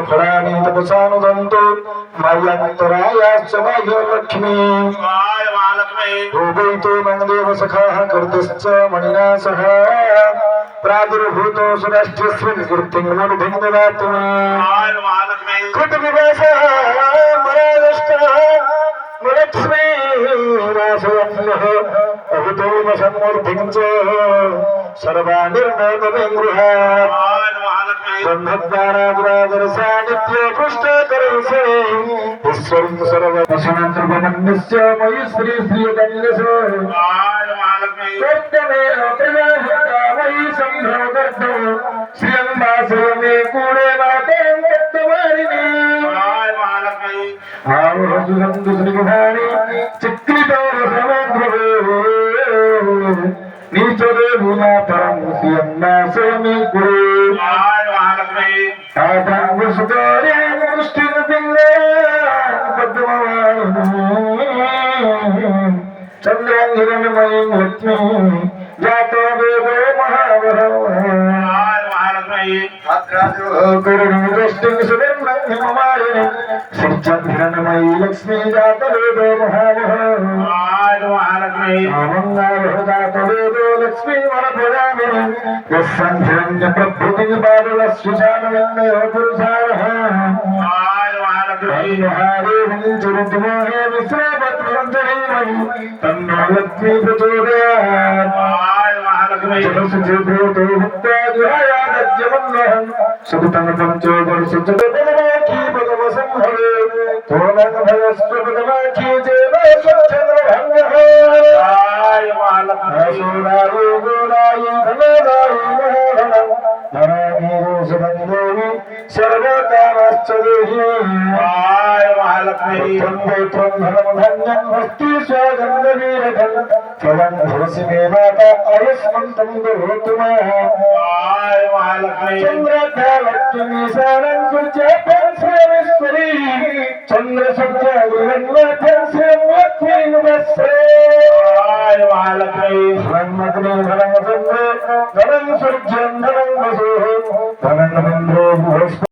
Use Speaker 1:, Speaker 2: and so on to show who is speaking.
Speaker 1: फलानि तपसानुदन्तो मय्यन्तरायाश्च भाग्यलक्ष्मी भूपैतो मङ्गदेव सखाः कर्तश्च मणिना सह प्रादुर्भूतो सुराष्ट्रस्मिन् कीर्तिं मूर्धिं ददातु कृतविवासः मरादष्टः लक्ष्मी रासवन्नः अभितोम सम्मूर्तिं च सर्वानिर्णयतमेन्द्रः ब्रह्मज्ञानादुरादरसानित्य पुष्टकरसे ईश्वरं सर्ववसनत्रवनन्यस्य मयि श्री श्रीकन्यसो कर्तमे प्रजाहिता मयि सम्भ्रमकर्तो श्रियम्बासयमे कूणे मातं कर्तवारिणी आवहसुसन्तु श्रीगुहाणि चित्रितो समग्रभो नीचदे भूमापरं श्रियम्बासयमे कुरु आदांगुसुतोरे मुष्टिनपिल्ले पद्मवाणी चन्द्रांगिरनमयी लक्ष्मी जातो वेदो महावरो करुणदृष्टिं सुवर्णं हिममालिनी श्रीचन्द्रनमयी लक्ष्मी जातो वेदो महावरो आमङ्गारो जातो वेदो लक्ष्मी वरप्रदामिनी यस्सन्धिरण्य प्रभृतिं बादलस्विशानवन्नयो पुरुषारः महादेवं चरुतमोहे विश्रापत्रञ्जनीमयि तन्नो लक्ष्मी प्रचोदयात् जलसुचेभूतो भुक्त्वा जुहायादज्यमन्नहं सुकृतं पञ्चोदर्शचतुर्दमाखी भगवसंहरे तोरणभयस्व पदमाखी जेव स्वच्छन्द्रभङ्गः असुरायो गोरायि धनदायि मोहनं धरामीरो सुबन्धोनि सर्वकामश्च देहि त्वं धनं धन्यं हस्ति स्वगन्धवीरधं त्वं भवसि मे माता आयुष्मन्तं दरोतु चन्द्रकालक्ष्मी सानं सूर्यपं श्रेयश्वरी चन्द्रसूर्यगृहन्वथं श्रियं लक्ष्मीमुपस्रे ब्रह्मग्ने धनं चन्द्रे धनं सूर्यं धनं वसुः धनं